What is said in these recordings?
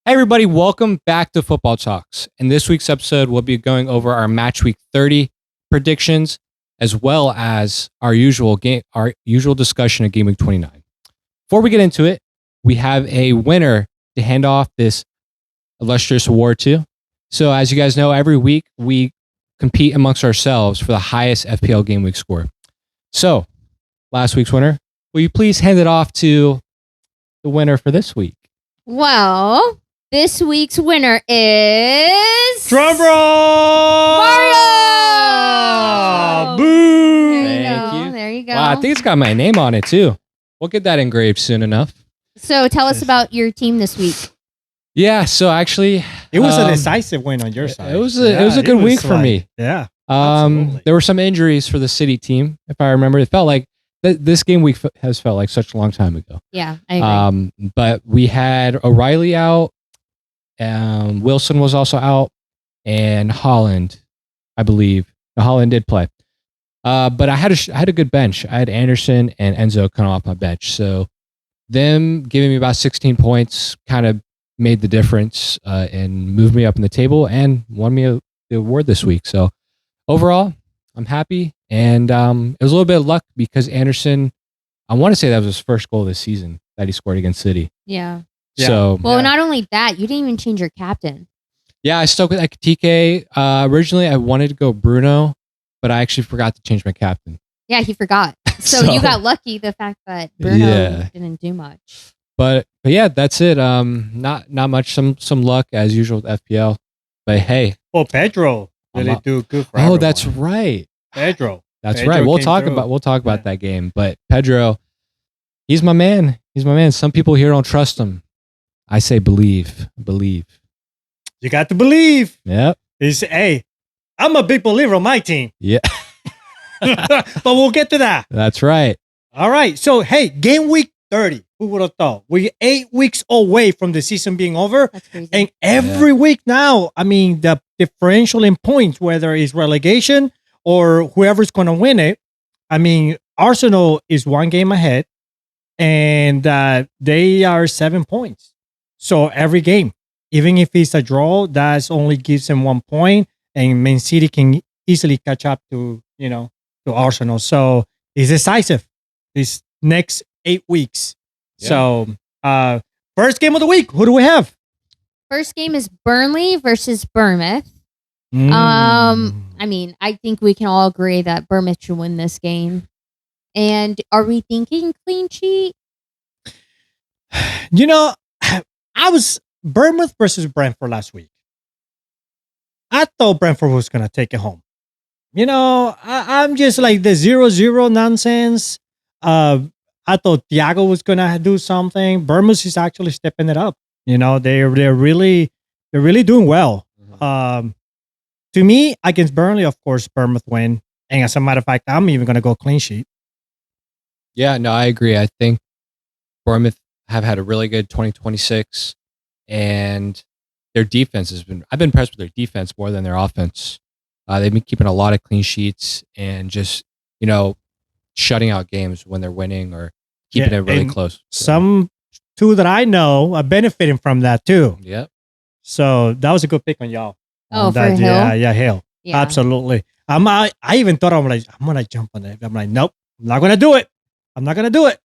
Hey everybody, welcome back to Futbol Talks. In this week's episode, we'll be going over our Matchweek 30 predictions, as well as our usual discussion of Game Week 29. Before we get into it, we have a winner to hand off this illustrious award to. So as you guys know, every week we compete amongst ourselves for the highest FPL Game Week score. So, last week's winner, will you please hand it off to the winner for this week? Well, this week's winner is... Drum roll! Mario! Boom! There you go. Wow, I think it's got my name on it too. We'll get that engraved soon enough. So tell us about your team this week. Yeah, so actually... It was a decisive win on your side. It was a good week for me. Yeah. Absolutely. There were some injuries for the City team, if I remember. It felt like this game week has felt like such a long time ago. Yeah, I agree. But we had O'Reilly out, Wilson was also out, and Holland, I believe. Holland did play. But I had a good bench. I had Anderson and Enzo coming off my bench. So them giving me about 16 points kind of made the difference and moved me up in the table and won me the award this week. So overall, I'm happy. And it was a little bit of luck because Anderson, I want to say that was his first goal this season that he scored against City. Yeah. So Well, not only that, you didn't even change your captain. yeah, I stuck with Ekitike. Originally, I wanted to go Bruno, but I actually forgot to change my captain. Yeah, he forgot. So you got lucky the fact that Bruno didn't do much. But yeah, that's it. Not much. Some luck as usual with FPL. But hey. Well, Pedro really do good for everyone. That's right. Pedro. That's right. We'll talk about that game. But Pedro, he's my man. He's my man. Some people here don't trust him. I say believe. You got to believe. Yep. Hey, I'm a big believer on my team. Yeah. But we'll get to that. That's right. All right. So, hey, game week 30. Who would have thought? We're 8 weeks away from the season being over. That's crazy. And every week now, I mean, the differential in points, whether it's relegation or whoever's going to win it, I mean, Arsenal is 1 game ahead and they are 7 points. So every game, even if it's a draw, that only gives them 1 point and Man City can easily catch up to Arsenal. So it's decisive these next 8 weeks. Yeah. So first game of the week, who do we have? First game is Burnley versus Bournemouth. I mean, I think we can all agree that Bournemouth should win this game. And are we thinking clean sheet? I was Bournemouth versus Brentford last week. I thought Brentford was going to take it home. I'm just like the 0-0 nonsense. I thought Thiago was going to do something. Bournemouth is actually stepping it up. They're really doing well. Mm-hmm. To me, against Burnley, of course, Bournemouth win. And as a matter of fact, I'm even going to go clean sheet. Yeah, no, I agree. I think Bournemouth have had a really good 2026 and their defense I've been impressed with their defense more than their offense. They've been keeping a lot of clean sheets and just, shutting out games when they're winning or keeping it really close. So. Some two that I know are benefiting from that too. Yep. So that was a good pick on y'all. Oh, for that. Hill? Yeah, Hill. Yeah. Absolutely. I even thought I'm gonna jump on it. I'm like, nope, I'm not gonna do it.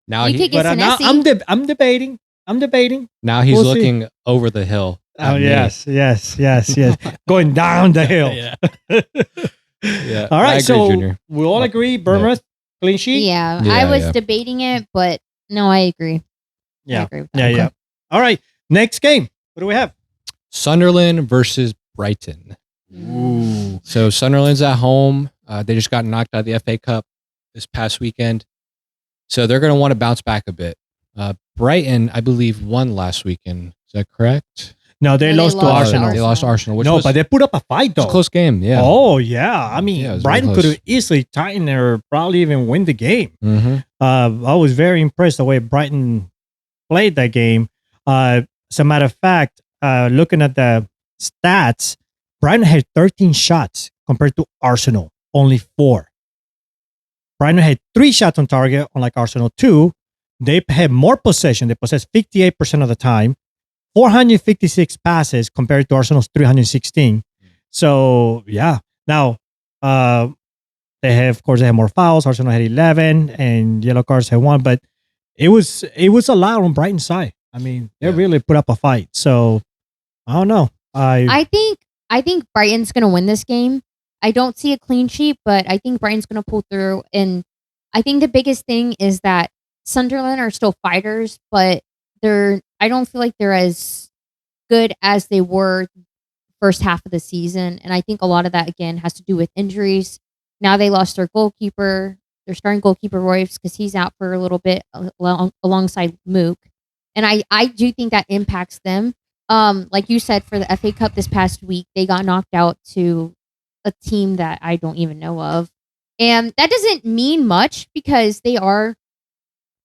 Now I'm debating. Now he's looking over the hill. Oh yes. Going down the hill. Yeah. All right. Agree, Junior. We all agree. Bournemouth clean sheet. Yeah, I was debating it, but no, I agree. Yeah. I agree with that. Yeah. All right. Next game. What do we have? Sunderland versus Brighton. Ooh. So Sunderland's at home. They just got knocked out of the FA Cup this past weekend. So they're going to want to bounce back a bit. Brighton, I believe, won last weekend. Is that correct? No, they lost to Arsenal. They lost to Arsenal. But they put up a fight, though. It's a close game, yeah. Oh, yeah. I mean, Brighton could have easily tightened or probably even win the game. Mm-hmm. I was very impressed the way Brighton played that game. As a matter of fact, looking at the stats, Brighton had 13 shots compared to Arsenal, only 4. Brighton had 3 shots on target, unlike Arsenal 2. They had more possession. They possessed 58% of the time, 456 passes compared to Arsenal's 316. So yeah. Now, they have more fouls. Arsenal had 11, and yellow cards had 1. But it was a lot on Brighton's side. I mean, they really put up a fight. So I don't know. I think Brighton's going to win this game. I don't see a clean sheet, but I think Brighton's going to pull through. And I think the biggest thing is that Sunderland are still fighters, but I don't feel like they're as good as they were first half of the season. And I think a lot of that, again, has to do with injuries. Now they lost their goalkeeper, their starting goalkeeper, Royce, because he's out for a little bit alongside Mook. And I do think that impacts them. Like you said, for the FA Cup this past week, they got knocked out to a team that I don't even know of. And that doesn't mean much because they are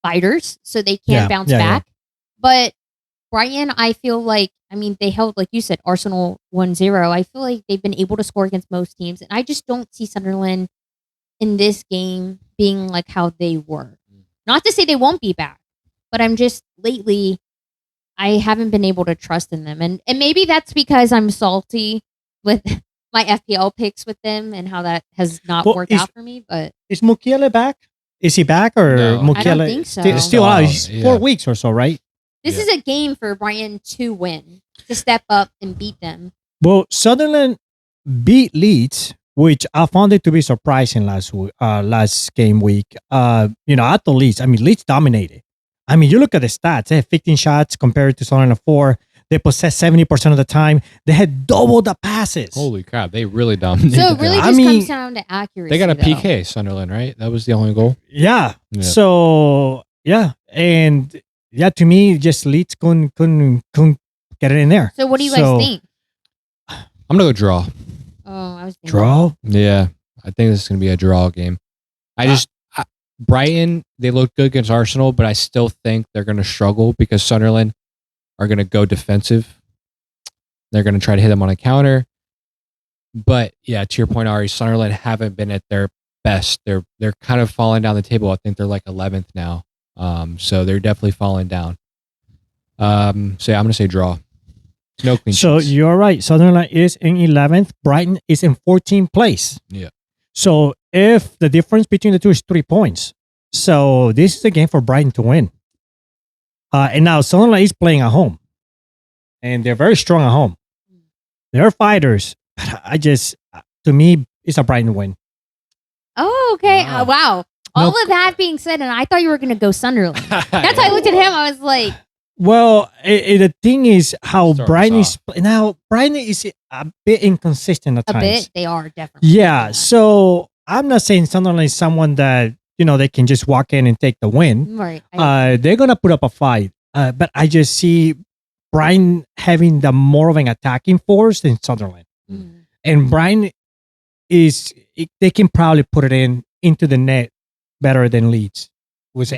fighters, so they can bounce back. Yeah. But Brighton, I feel like, I mean, they held, like you said, Arsenal 1-0. I feel like they've been able to score against most teams. And I just don't see Sunderland in this game being like how they were. Not to say they won't be back, but I'm just lately, I haven't been able to trust in them. And maybe that's because I'm salty with my FPL picks with them and how that has not worked out for me. But is Mukiele back? Is he back or Mukiele? I don't think so. Still out. He's 4 weeks or so, right? This is a game for Brighton to win, to step up and beat them. Well, Sunderland beat Leeds, which I found it to be surprising last game week. I thought Leeds dominated. I mean, you look at the stats. They had 15 shots compared to Sunderland 4. They possessed 70% of the time. They had double the passes. Holy crap. They really dominated. So it really just comes down to accuracy. They got a PK, Sunderland, right? That was the only goal? Yeah. So, yeah. And, yeah, to me, just Leeds couldn't get it in there. So what do you guys think? I'm going to go draw. Oh, I was thinking. Draw? Yeah. I think this is going to be a draw game. Brighton, they looked good against Arsenal, but I still think they're going to struggle because Sunderland are going to go defensive. They're going to try to hit them on a counter. But yeah, to your point, Ari, Sunderland haven't been at their best. They're kind of falling down the table. I think they're like 11th now. So they're definitely falling down. So yeah, I'm going to say draw. No clean sheets. So you're right. Sunderland is in 11th. Brighton is in 14th place. Yeah. So if the difference between the two is 3 points, so this is a game for Brighton to win. And now Sunderland is playing at home, and they're very strong at home. They're fighters. To me, it's a Brighton win. Oh, okay. Wow. All of that being said, and I thought you were going to go Sunderland. That's why I looked at him. I was like, well, the thing is how Brighton is now. Brighton is a bit inconsistent at times. A bit, they are definitely. Yeah, so I'm not saying Sunderland is someone that they can just walk in and take the win. Right. They're gonna put up a fight, but I just see Brighton having the more of an attacking force than Sunderland, and Brighton they can probably put it into the net better than Leeds. Was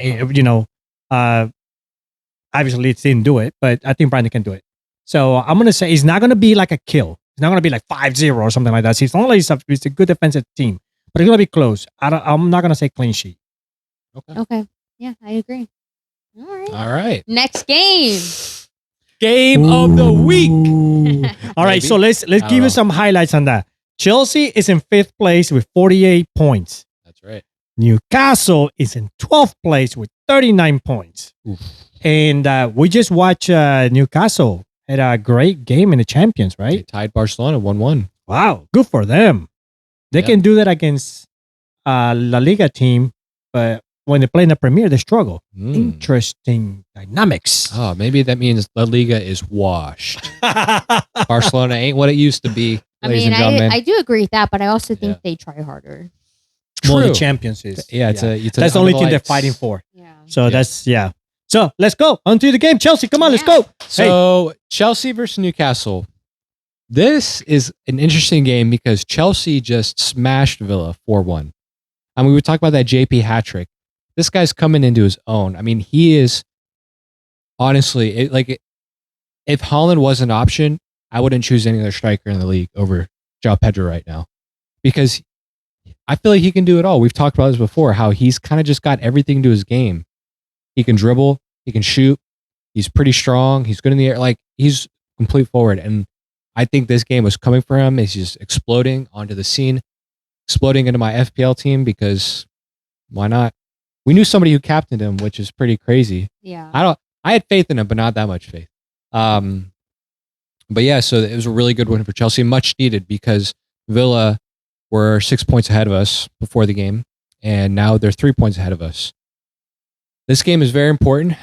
obviously Leeds didn't do it, but I think Brighton can do it. So I'm going to say it's not going to be like a kill. It's not going to be like 5-0 or something like that. See, it's a good defensive team, but it's going to be close. I'm not going to say clean sheet. Okay. Yeah, I agree. All right. Next game. Game of the week. All right, so let's give you some highlights on that. Chelsea is in 5th place with 48 points. That's right. Newcastle is in 12th place with 39 points. Oof. And we just watched Newcastle had a great game in the Champions, right? They tied Barcelona 1-1. Wow, good for them. They can do that against La Liga team, but when they play in the Premier, they struggle. Interesting dynamics. Oh, maybe that means La Liga is washed. Barcelona ain't what it used to be, ladies and gentlemen. I do agree with that, but I also think they try harder. Well, the Champions is. Yeah, that's the only thing they're fighting for. Yeah. So So let's go on to the game. Chelsea, come on, let's go. So Chelsea versus Newcastle. This is an interesting game because Chelsea just smashed Villa 4-1. I mean, we would talk about that JP hat trick. This guy's coming into his own. I mean, he is honestly if Haaland was an option, I wouldn't choose any other striker in the league over João Pedro right now because I feel like he can do it all. We've talked about this before, how he's kind of just got everything to his game. He can dribble, he can shoot, He's pretty strong. He's good in the air. Like, he's complete forward. And I think this game was coming for him. He's just exploding onto the scene, exploding into my FPL team because why not? We knew somebody who captained him, which is pretty crazy. Yeah. I had faith in him, but not that much faith. But yeah, so it was a really good win for Chelsea, much needed because Villa were 6 points ahead of us before the game, and now they're 3 points ahead of us. This game is very important.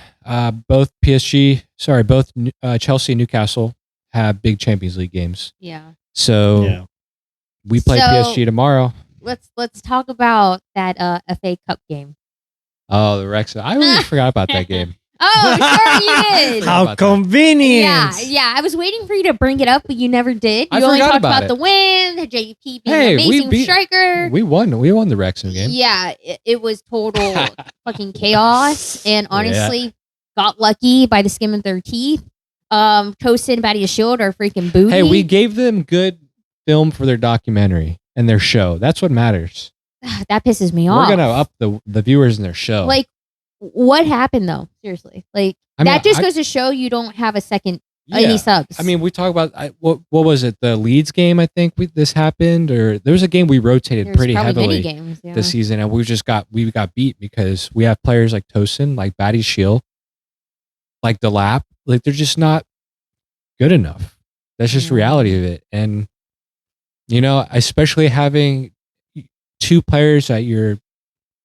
Both Chelsea and Newcastle have big Champions League games. Yeah. So we play PSG tomorrow. Let's talk about that FA Cup game. Oh, the Wrexham. I really forgot about that game. Oh, sure you did. How convenient. Yeah. I was waiting for you to bring it up, but you never did. You I only forgot talked about about it. the win, the JP being an amazing striker. We won the Wrexham game. Yeah, it was total fucking chaos, and honestly, got lucky by the skin of their teeth. Toasted and Batty Shield are freaking booty. Hey, we gave them good film for their documentary and their show. That's what matters. That pisses me off. We're gonna up the viewers in their show. Like, what happened though? Seriously, like that just goes to show you don't have a second any subs. I mean, we talk about what was it? The Leeds game, I think this happened, or there was a game we rotated There's pretty probably heavily many games, this season, and we got beat because we have players like Tosin, like Batty Shield, like Delap, like they're just not good enough. That's just reality of it, and especially having two players at your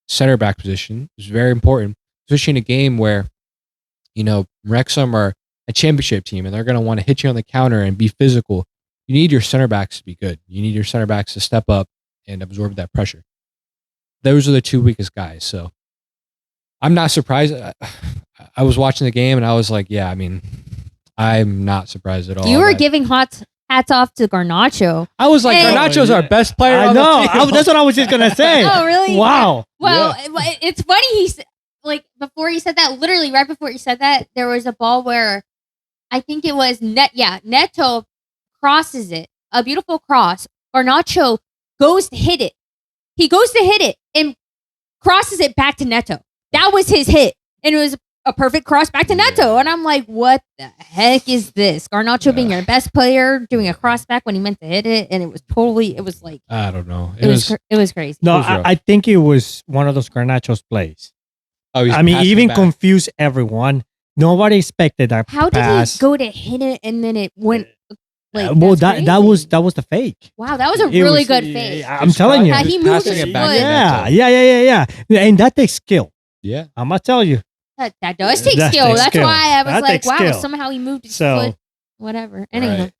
center back position is very important, especially in a game where Wrexham are a championship team and they're going to want to hit you on the counter and be physical. You need your center backs to be good. You need your center backs to step up and absorb that pressure. Those are the two weakest guys. So I'm not surprised. I was watching the game and I was like, yeah, I mean, I'm not surprised at all. You were giving hats off to Garnacho. I was like, Garnacho's our best player on the team. That's what I was just going to say. Oh, really? Wow. Well, it's funny. He's like, before he said that, literally right before he said that, there was a ball where I think it was Neto crosses it, a beautiful cross. Garnacho goes to hit it. He goes to hit it and crosses it back to Neto. That was his hit. And it was a perfect cross back to Neto. And I'm like, what the heck is this? Garnacho being your best player, doing a cross back when he meant to hit it. And it was like, I don't know. It was crazy. No, I think it was one of those Garnacho's plays. Oh, I mean, even confused everyone. Nobody expected that How pass. did he go to hit it and then it went? Like, that was the fake. Wow, that was a really good fake. I'm telling you. He moved his foot. Yeah. And that takes skill. Yeah. I'm going to tell you. That does take skill. That's skill. why I was That like, takes wow, skill. somehow he moved his foot. Whatever. Anyway. Right.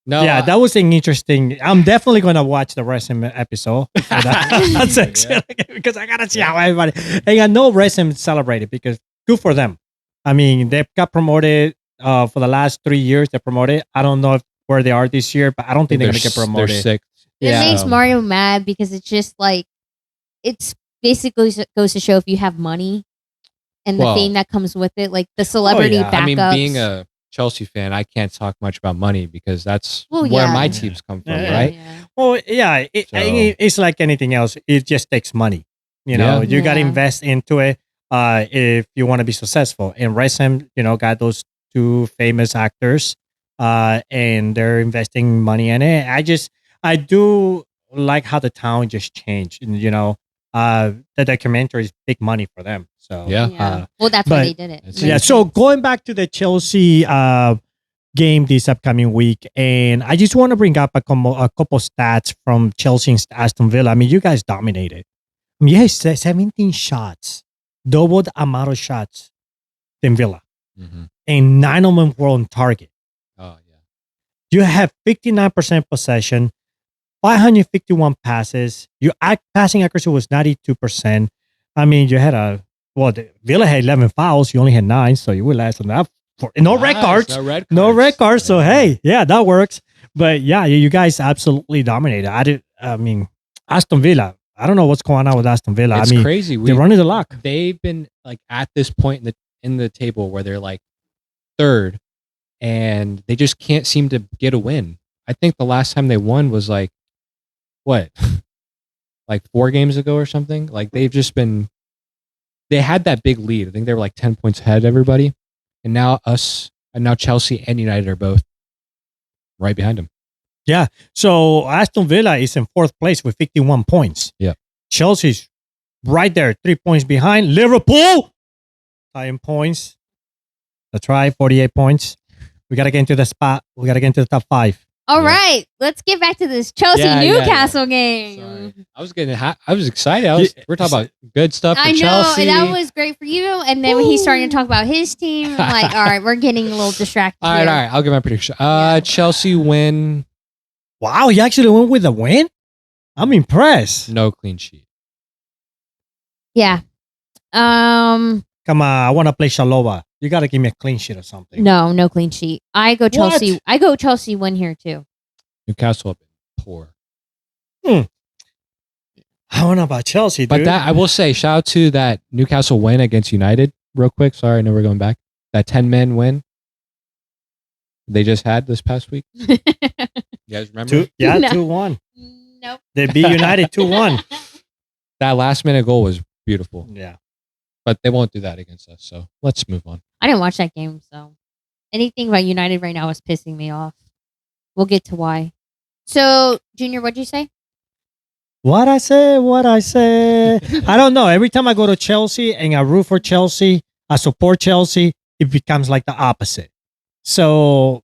No, yeah, that was an interesting. I'm definitely going to watch the Wrexham episode. That's because I got to see how everybody. And I know Wrexham celebrated because good for them. I mean, they got promoted for the last 3 years. They promoted. I don't know where they are this year, but I don't think they're going to get promoted. They're sixth. It makes Mario mad because it's just like, it's basically goes to show if you have money and the fame that comes with it, like the celebrity backups. I mean, being a Chelsea fan, I can't talk much about money because that's where my teams come from, right? Yeah. Well, yeah, it's like anything else. It just takes money. You got to invest into it if you want to be successful. And Wrexham, got those two famous actors, and they're investing money in it. I do like how the town just changed. And, the documentary is big money for them. So well, that's why they did it. Yeah. So going back to the Chelsea game this upcoming week, and I just want to bring up a couple stats from Chelsea and Aston Villa. I mean, you guys dominated. I mean, you had 17 shots, double the amount of shots than Villa, and 9 of them were on target. Oh yeah. You have 59% possession, 551 passes. Your passing accuracy was 92%. I mean, you had Villa had 11 fouls. You only had 9, so you were less than that. No red cards. No red cards. So, hey, yeah, that works. But, yeah, you guys absolutely dominated. I mean, Aston Villa, I don't know what's going on with Aston Villa. It's crazy. They're running the lock. They've been, like, at this point in the table where they're, like, third, and they just can't seem to get a win. I think the last time they won was, like, what? Like 4 games ago or something? Like, they've just been... They had that big lead. I think they were like 10 points ahead of everybody. and now Chelsea and United are both right behind him. Yeah. So Aston Villa is in 4th place with 51 points. Yeah. Chelsea's right there, 3 points behind. Liverpool, tying points. That's right, 48 points. We got to get into the spot. We got to get into the top 5. All right, let's get back to this Chelsea-Newcastle game. Sorry. I was excited. We're talking about good stuff for I know, Chelsea. and that was great for you. And then when he started to talk about his team, I'm like, all right, we're getting a little distracted. All right. I'll give my prediction. Chelsea win. Wow, you actually went with a win? I'm impressed. No clean sheet. Yeah. Come on, I want to play Shalova. You got to give me a clean sheet or something. No clean sheet. I go Chelsea. I go Chelsea win here too. Newcastle have been poor. I don't know about Chelsea, dude. But that I will say, shout out to that Newcastle win against United real quick. Sorry, I know we're going back. That 10-man win they just had this past week. You guys remember? 2-1. Nope. They beat United 2-1. That last minute goal was beautiful. Yeah. But they won't do that against us. So let's move on. I didn't watch that game, so anything about United right now is pissing me off. We'll get to why. So, Junior, what'd you say? What I say? I don't know. Every time I go to Chelsea and I root for Chelsea, I support Chelsea, it becomes like the opposite. So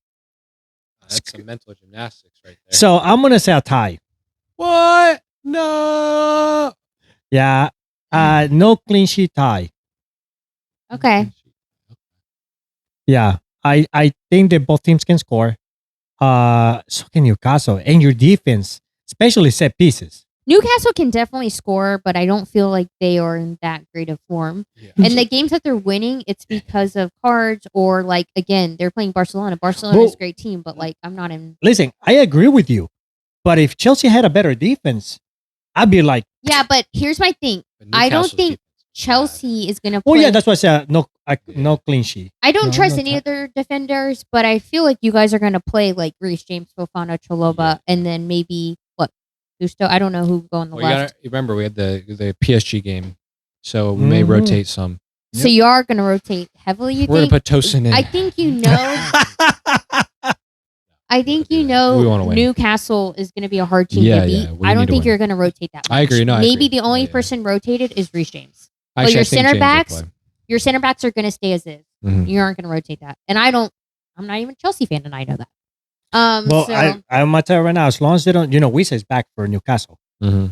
that's some mental gymnastics right there. So I'm gonna say a tie. What? No. Yeah. No clean sheet tie. Okay. Yeah. I think that both teams can score. So can Newcastle and your defense, especially set pieces. Newcastle can definitely score, but I don't feel like they are in that great of form. Yeah. And the games that they're winning, it's because of cards or like, again, they're playing Barcelona. Barcelona is a great team, but like, I'm not in. Listen, I agree with you. But if Chelsea had a better defense, I'd be like. Yeah, but here's my thing. I don't think Chelsea is going to play. Oh, yeah, that's why I said no clean sheet. I don't trust any other defenders, but I feel like you guys are going to play like Reece James, Fofana, Chalobah, and then maybe Gusto. I don't know who go on the left. You remember we had the PSG game, so we may rotate some. So you are going to rotate heavily. We're going to put Tosin in. I think you know. I think you know Newcastle is going to be a hard team to beat. I don't think you're going to rotate that much. I agree. No, maybe the only person rotated is Reece James. But your center backs are going to stay as is. Mm-hmm. You aren't going to rotate that. And I'm not even a Chelsea fan, and I know that. I'm going to tell you right now, as long as they don't, Wisa is back for Newcastle. Mm-hmm.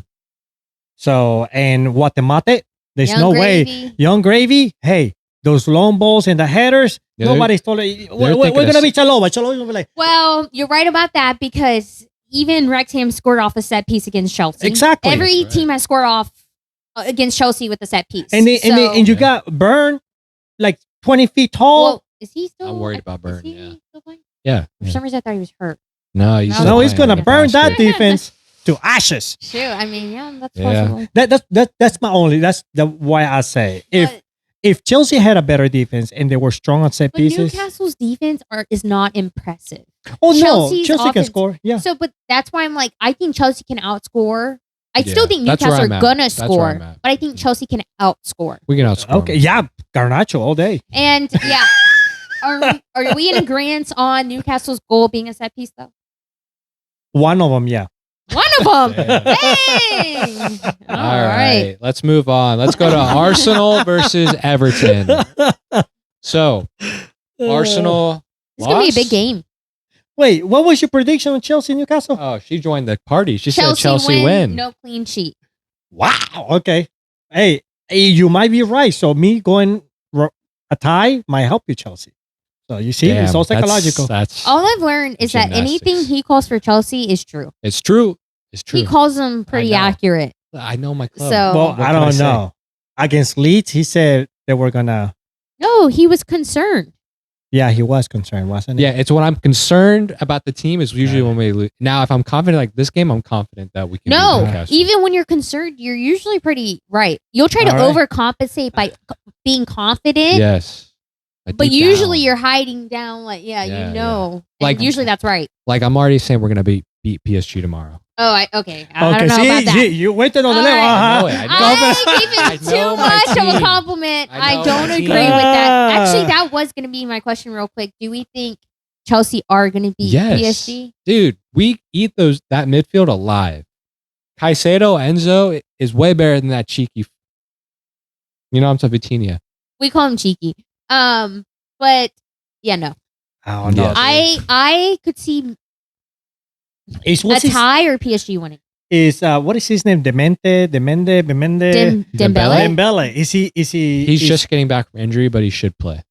So, and Guatemala, there's no way. Young Gravy, hey, those long balls and the headers, nobody's told it. We're going to be Chalobah. Chalobah's going to be like. Well, you're right about that because even Wrexham scored off a set piece against Chelsea. Exactly. Every team has scored off against Chelsea with a set piece. And you got Burn, like 20 feet tall. Well, is he still? I'm worried about Burn. Still playing? Yeah. For some reason, I thought he was hurt. No, he's going to burn that defense to ashes. Shoot, I mean, that's possible. That's my only. That's why I say if Chelsea had a better defense and they were strong on set pieces. Newcastle's defense is not impressive. Oh Chelsea's Chelsea can score. Yeah. So, but that's why I'm like, I think Chelsea can outscore. I still think Newcastle are gonna score, but I think Chelsea can outscore. We can outscore. Okay, yeah, Garnacho all day. And yeah. Are we in agreement on Newcastle's goal being a set piece, though? One of them, yeah. One of them? Dang! All right. Let's move on. Let's go to Arsenal versus Everton. So, Arsenal It's going to be a big game. Wait, what was your prediction on Chelsea-Newcastle? Oh, she joined the party. She said Chelsea win. No clean sheet. Wow. Okay. Hey, you might be right. So, me going a tie might help you, Chelsea. So you see, it's all psychological. That's all I've learned is that anything he calls for Chelsea is true. It's true. He calls them pretty accurate. I know my club. So, I don't know. Against Leeds, he said they were gonna. No, he was concerned. Yeah, he was concerned, wasn't he? Yeah, it's when I'm concerned about the team is usually when we lose. Now, if I'm confident like this game, I'm confident that we can. No, even when you're concerned, you're usually pretty right. You'll try to overcompensate by being confident. Yes. But usually you're hiding down, like, you know. Like, usually that's right. Like, I'm already saying we're going to beat beat PSG tomorrow. Oh, okay. I don't know see, about that. see, you went on the All level. right. I know it. I know it. I gave I him know too my much of a team. compliment. I I know don't my agree team. with that. Actually, that was going to be my question real quick. Do we think Chelsea are going to beat Yes. PSG? Dude, we eat that midfield alive. Caicedo, Enzo is way better than that cheeky. You know, I'm talking Vitinha. We call him cheeky. But yeah, no. Oh no. Yes. I could see Is a what's his, tie or PSG winning. is what is his name? Bemende. Dembele? Dembele. Is he? He's just getting back from injury, but he should play.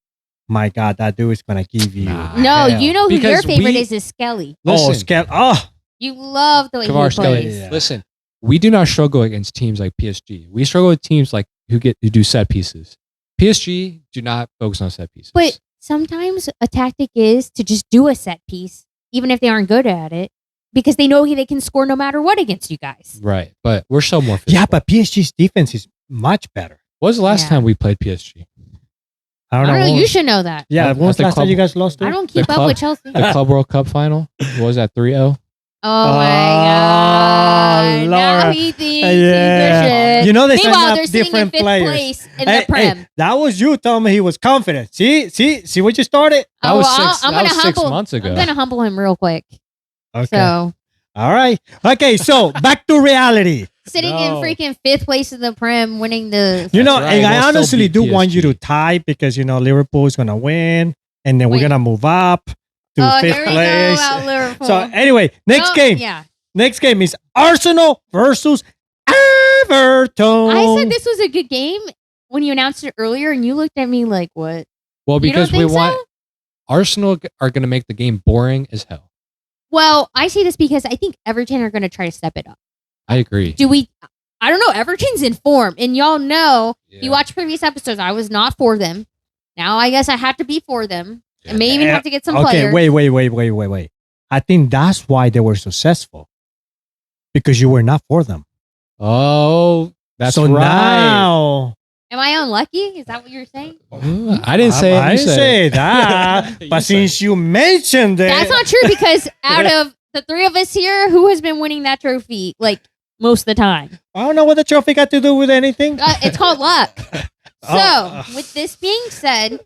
My God, that dude is gonna give you. Nah. No, hell. you know who your Because favorite we- is Skelly. Oh, Listen, Oh, You love the way he Kvaratskhelia. plays. Yeah. Listen, we do not struggle against teams like PSG. We struggle with teams like who do set pieces. PSG do not focus on set pieces. But sometimes a tactic is to just do a set piece, even if they aren't good at it, because they know they can score no matter what against you guys. right, but we're so more physical. yeah, but PSG's defense is much better. What was the last Yeah. time we played PSG? I I don't don't know. know. You should know that. Yeah, At when was the the last time club- you guys lost? I to? don't keep The up club- with Chelsea. The Club World Cup final? What was that 3-0? Oh my god! Now Laura. he thinks Yeah. he's the shit. You know they Meanwhile, signed up they're sitting in different fifth players. place in Hey, the Prem. hey, that was you telling me he was confident. See what you started? That Oh, was well, six- I'm that gonna was 6 humble. months ago. I'm gonna humble him real quick. Okay. So All right. Okay, so back to reality. sitting No. in freaking fifth place in the Prem, winning the. You know, That's right. and I We'll still honestly beat do want you to PSG. tie because Liverpool is gonna win, and then we're Wait. gonna move up to Oh, fifth here we place. go about Liverpool. So anyway, next No, game. Yeah, Next game is Arsenal versus Everton. I said this was a good game when you announced it earlier, and you looked at me like, "What?" Well, You don't because we think want so? Arsenal are going to make the game boring as hell. Well, I say this because I think Everton are going to try to step it up. I agree. Do we? I don't know. Everton's in form, and y'all know. Yeah. You watch previous episodes. I was not for them. Now I guess I have to be for them. I may even Yeah. have to get some Okay, players. wait. I think that's why they were successful because you were not for them. Oh, that's so right. now Am I unlucky? Is that what you're saying? I didn't say it. I You didn't said say it. that. You But said since you mentioned it, That's not true because out of the three of us here, who has been winning that trophy like most of the time? I don't know what the trophy got to do with anything. It's called luck. So, Oh. with this being said,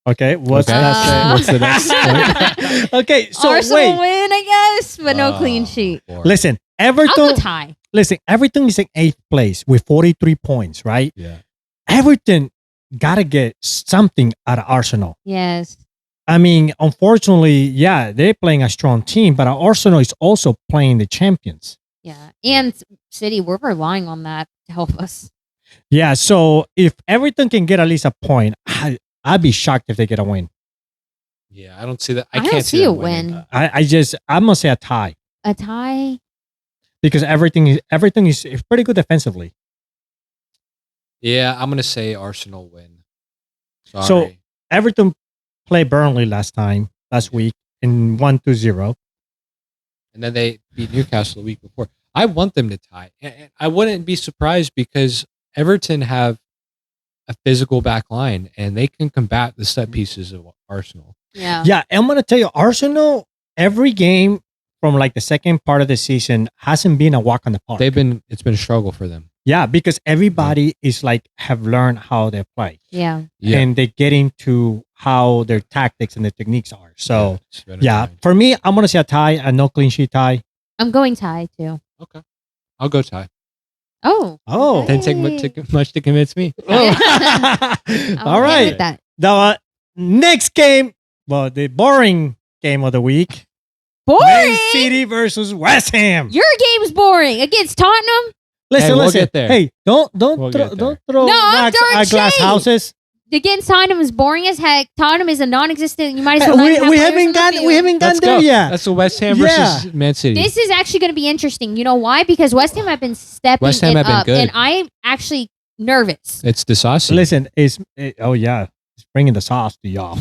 Okay, what's Okay. that? What's the next point? Okay, so Arsenal wait. win, I guess, but no Oh, clean sheet. boy. Listen, I'll go Everton. tie. Listen, Everton is in 8th place with 43 points, right? Yeah. Everton got to get something out of Arsenal. Yes. I mean, unfortunately, yeah, they're playing a strong team, but Arsenal is also playing the champions. Yeah. And City, we're relying on that to help us. Yeah, so if Everton can get at least a point, I'd be shocked if they get a win. Yeah, I don't see that. I, I don't can't see see a them winning. win. I'm gonna say a tie A tie? because everything is pretty good defensively. Yeah, I'm going to say Arsenal win. Sorry. So- Everton played Burnley last week in 1-0. And then they beat Newcastle the week before. I want them to tie. And I wouldn't be surprised because Everton have a physical back line and they can combat the set pieces of Arsenal. Yeah. Yeah, I'm gonna tell you, Arsenal every game from like the second part of the season hasn't been a walk on the park. It's been a struggle for them. Yeah, because everybody is like have learned how they play. Yeah. Yeah. And they get into how their tactics and their techniques are. So it's been a yeah, grind. for me, I'm gonna say a tie, a no clean sheet tie. I'm going tie too. Okay. I'll go tie. Oh. Oh. okay. Didn't take much to convince me. All I'm right. with that. The next game, well, the boring game of the week. Man Boring. City versus West Ham. Your game's boring against Tottenham. Listen, Hey, we'll listen. get there. Hey, don't We'll throw, get there. don't throw No, I'm rocks throwing at glass shade. houses. Against Tottenham is boring as heck. Tottenham is a non-existent. You might as well. not even have We players haven't on the got field. we haven't Let's gotten there go. yet. That's the West Ham Yeah. versus Man City. This is actually going to be interesting. You know why? Because West Ham have been stepping West Ham it have been up, good. and I'm actually nervous It's Disasi. Listen, oh yeah, it's bringing the sauce to y'all.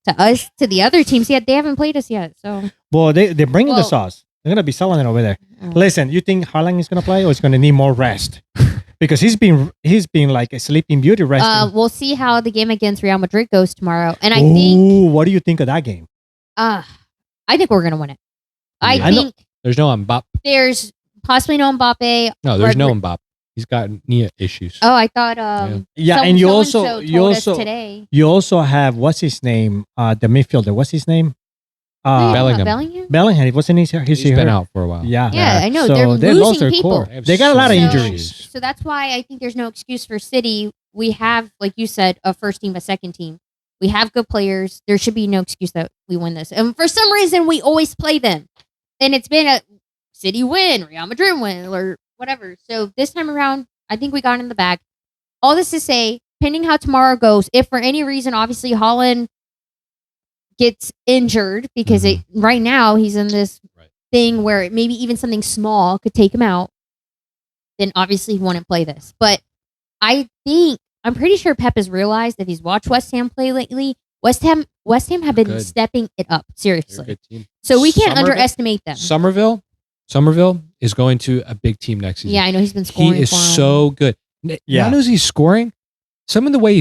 to us, to the other teams. Yet they haven't played us yet. So Well, they're bringing the Well- sauce. They're gonna be selling it over there. Oh. Listen, you think Haaland is gonna play, or is gonna need more rest? Because he's been like a sleeping beauty resting. we'll see how the game against Real Madrid goes tomorrow. And I Ooh, think, what do you think of that game? I think we're going to win it. I Yeah. think There's no Mbappe. there's possibly no Mbappe. No, there's no Rodri- Mbappe. He's got knee issues. Oh, I thought Yeah, some- and you so-and-so also you told us also today. you also have what's his name? The midfielder. What's his name? Who are you talking about, Bellingham. Bellingham? Bellingham. Wasn't he? He's been out for a while. Yeah. Yeah, I know. So They're they lost losing their people. core. have They got a lot of so many injuries. issues. So that's why I think there's no excuse for City. We have, like you said, a first team, a second team. We have good players. There should be no excuse that we win this. And for some reason, we always play them. And it's been a City win, Real Madrid win, or whatever. So this time around, I think we got in the bag. All this to say, pending how tomorrow goes, if for any reason, obviously, Holland gets injured because right now he's in this Right. thing where maybe even something small could take him out, then obviously he wouldn't play this. But I'm pretty sure Pep has realized if he's watched West Ham play lately, West Ham have been Good. stepping it up They're a seriously. good team. So we can't Somerville- underestimate them. Somerville is going to a big team next season. Yeah, I know he's been scoring. He is for 'em. so good. Yeah. Not only is he scoring, some of the way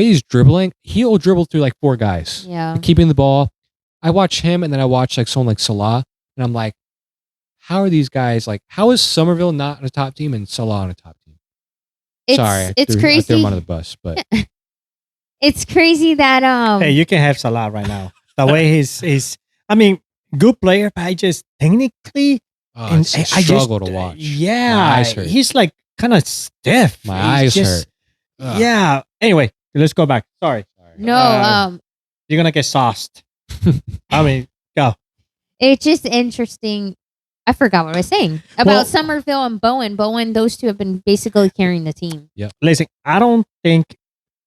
he's dribbling, he'll dribble through like four guys, Yeah. keeping the ball. I watch him, and then I watch like someone like Salah, and I'm like, how are these guys like? How is Somerville not on a top team and Salah on a top team? Sorry, I It's threw him crazy. under the bus, but It's crazy that Hey, you can have Salah right now. The way he's I mean, good player, but I just technically oh, it's a I struggle just, to watch. Yeah, My eyes hurt. he's like kind of stiff. My He's eyes just- hurt. Ugh. Yeah. Anyway, let's go back. Sorry, no, you're gonna get sauced. I mean, go. it's just interesting. I forgot what I was saying about Well- Somerville and Bowen. Bowen, those two have been basically carrying the team. Listen, I don't think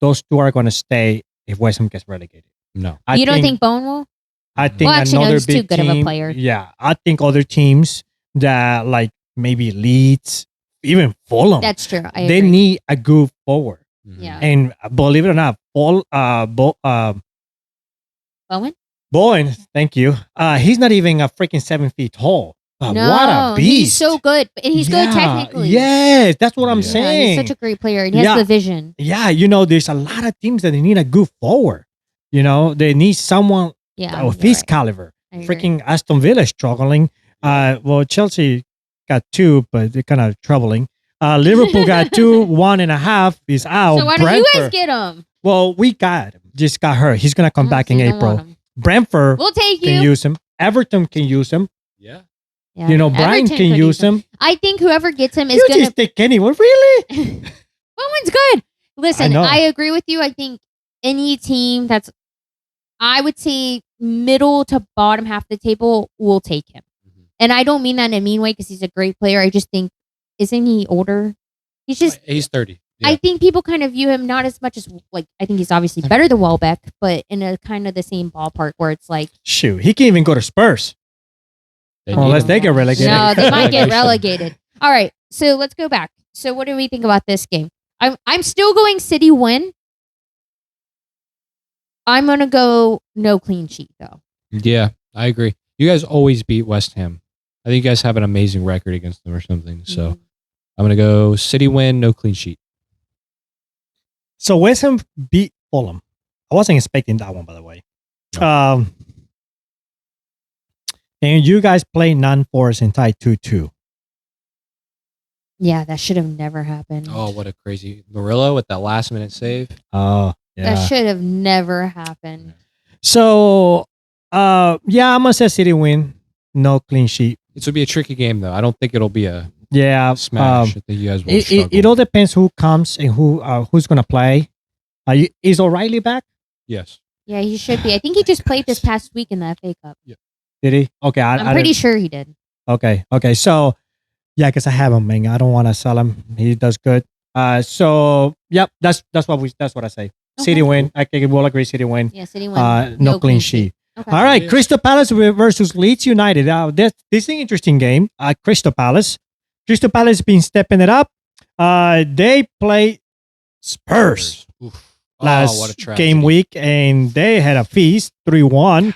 those two are gonna stay if West Ham gets relegated. No, I You don't think Bowen will? I think Well, actually, no, another he's too big good of a team. player. Yeah, I think other teams that like maybe Leeds, even Fulham, That's true. I they agree. need a good forward. Mhm. Yeah. And believe it or not, Bowen? Bowen, thank you. He's not even a freaking 7 feet tall. But No, what a beast! he's so good, and he's good Yeah, technically. Yes, that's what I'm Yeah. Yeah, saying. he's such a great player, and he has Yeah. the vision. Yeah, there's a lot of teams that they need a good forward. They need someone Yeah, of you're his right. caliber. I agree. Freaking Aston Villa is struggling. Well, Chelsea got two, but they're kind of troubling. Liverpool got two, 1.5 is out. So why don't you guys Brentford- get him? Well, we just got hurt. He's gonna come back in April. Brentford We'll take can you. use him. Everton can use him. Yeah. Yeah, Brian Everton can could use him. I think whoever gets him is You gonna. just take anyone, really? Bowen's good. Listen, know. I agree with you. I think any team that's, I would say, middle to bottom half of the table will take him. Mhm. And I don't mean that in a mean way because he's a great player. I just think, isn't he older? He's just. He's 30. Yeah. I think people kind of view him not as much as like I think he's obviously better than Welbeck, but in a kind of the same ballpark where it's like Shoot, he can even go to Spurs. They Unless need they him. get relegated. no, they might get Relegation. relegated. All right, so let's go back. So what do we think about this game? I'm still going City win. I'm gonna go no clean sheet though. Yeah, I agree. You guys always beat West Ham. I think you guys have an amazing record against them or something. So Mhm. I'm gonna go City win, no clean sheet. So West Ham beat Fulham. I wasn't expecting that one, by the way. And you guys play non-force and tied 2-2. Yeah, that should have never happened. Oh, what a crazy Murillo with that last minute save. Oh, yeah. That should have never happened. So, yeah, I'm gonna say City win, no clean sheet. This would be a tricky game though. I don't think it'll be a Yeah, smash. I think you guys will it struggle. all depends who comes and who's gonna play. Is O'Reilly back? Yes. Yeah, he should be. I think he just played this past week in the FA Cup. Did he? Okay, I'm pretty sure he did. Okay. So, yeah, because I have him, man. I don't want to sell him. He does good. So, yep, that's what I say. City Okay. win. We'll agree. City win. Yeah, City win. No clean sheet. Okay. All right, Yes. Crystal Palace versus Leeds United. This is an interesting game. Crystal Palace been stepping it up. They play Spurs Oof. last what a tragedy. game week, and they had a feast, 3-1.